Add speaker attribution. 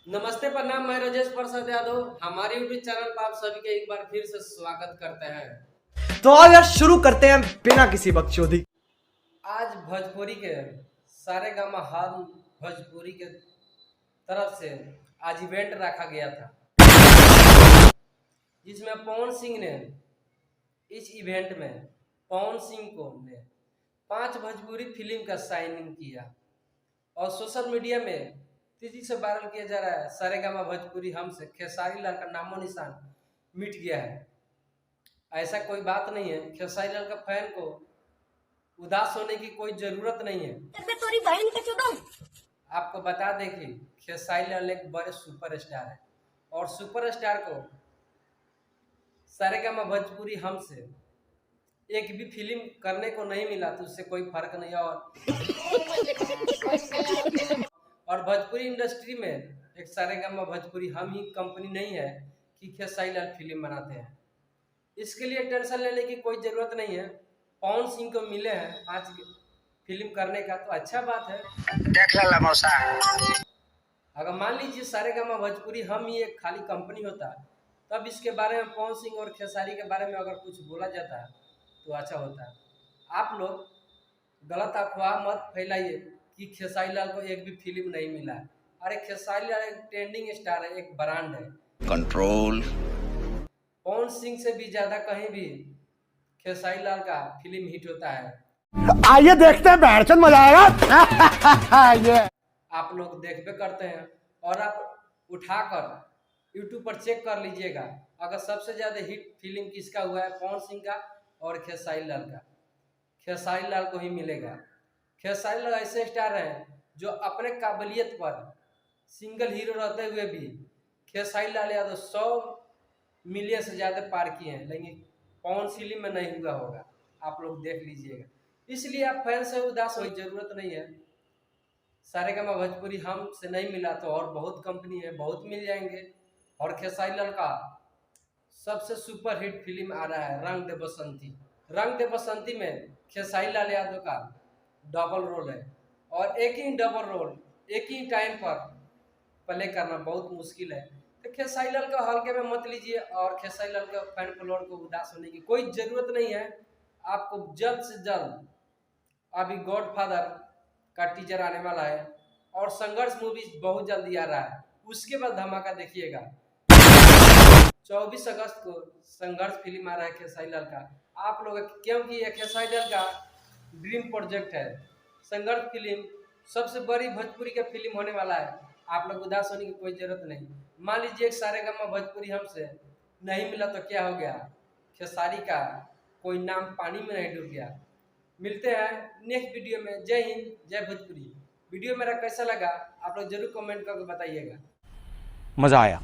Speaker 1: नमस्ते प्रणाम, मैं राजेश प्रसाद यादव। हमारे यूट्यूब चैनल पर आप सभी का एक बार फिर से स्वागत करते हैं।
Speaker 2: तो आज यार शुरू करते हैं बिना किसी बकचोदी।
Speaker 1: आज भोजपुरी के सारे गामा हाल भोजपुरी के तरफ से आज इवेंट रखा गया था, जिसमें पवन सिंह ने इस इवेंट में पवन सिंह को ने 5 भोजपुरी फिल्म का साइनिंग किया और सोशल मीडिया में तेजी से वायरल किया जा रहा है। सारेगामा भोजपुरी हमसे खेसारी लाल का नामो निशान मिट गया है। ऐसा कोई बात नहीं है। खेसारी लाल का फैन को उदास होने की कोई जरूरत नहीं है।
Speaker 3: तोरी बहन के चुदो।
Speaker 1: आपको बता दें कि खेसारी लाल एक बड़े सुपरस्टार है और सुपरस्टार को सारेगामा भोजपुरी हमसे एक भी फिल्म करने को नहीं मिला तो उससे कोई फर्क नहीं है। और भोजपुरी इंडस्ट्री में एक सारेगामा भोजपुरी हम ही कंपनी नहीं है कि खेसारी लाल फिल्म बनाते हैं। इसके लिए टेंशन लेने की कोई जरूरत नहीं है। पवन सिंह को मिले हैं 5 फिल्म करने का तो अच्छा बात है।
Speaker 4: देख ला मौसा।
Speaker 1: अगर मान लीजिए सारेगामा भोजपुरी हम ही एक खाली कंपनी होता तब इसके बारे में पवन सिंह और खेसारी के बारे में अगर कुछ बोला जाता तो अच्छा होता। आप लोग गलत अफवाह मत फैलाइए कि खेसारी लाल को एक भी फिल्म नहीं मिला है। अरे खेसारी लाल एक ट्रेंडिंग स्टार है, एक ब्रांड है।
Speaker 4: कंट्रोल।
Speaker 1: पवन सिंह से भी ज्यादा कहीं भी खेसारी लाल का फिल्म हिट होता है।
Speaker 2: आइए देखते हैं, बैठचंद मजा आएगा। ये
Speaker 1: आप लोग देखबे करते हैं और आप उठाकर YouTube पर चेक कर लीजिएगा। अगर सबसे ज्यादा हिट फिल्म किसका हुआ है, पवन सिंह का और खेसारी लाल का। खेसारी लाल को ही मिलेगा। खेसारी लाल ऐसे स्टार हैं जो अपने काबिलियत पर सिंगल हीरो रहते हुए भी खेसारी लाल यादव 100 मिलियन से ज़्यादा पार किए हैं, लेकिन पवन फिल्म में नहीं हुआ होगा। आप लोग देख लीजिएगा। इसलिए आप फैन से उदास होने की जरूरत नहीं है। सारेगामा भोजपुरी हमसे नहीं मिला तो और बहुत कंपनी है, बहुत मिल जाएंगे। और खेसारी लाल का सबसे सुपर हिट फिल्म आ रहा है रंग दे बसंती। रंग दे बसंती में खेसारी लाल यादव का डबल रोल है और एक ही डबल रोल एक ही टाइम पर प्ले करना बहुत मुश्किल है। तो खेसारी लाल को हल्के में मत लीजिए और खेसारी लाल के फैन फॉलोअर को उदास होने की कोई ज़रूरत नहीं है। आपको जल्द से जल्द अभी गॉडफादर का टीजर आने वाला है और संघर्ष मूवी बहुत जल्दी आ रहा है, उसके बाद धमाका देखिएगा। 24 अगस्त को संघर्ष फिल्म आ रहा है खेसारी लाल का। आप लोग क्योंकि ये खेसारी लाल का ड्रीम प्रोजेक्ट है। संघर्ष फिल्म सबसे बड़ी भोजपुरी का फिल्म होने वाला है। आप लोग उदास होने की कोई जरूरत नहीं। मान लीजिए एक सारेगामा भोजपुरी हमसे नहीं मिला तो क्या हो गया, खेसारी का कोई नाम पानी में नहीं डूब गया। मिलते हैं नेक्स्ट वीडियो में। जय हिंद, जय भोजपुरी। वीडियो मेरा कैसा लगा आप लोग जरूर कमेंट करके बताइएगा।
Speaker 2: मजा आया।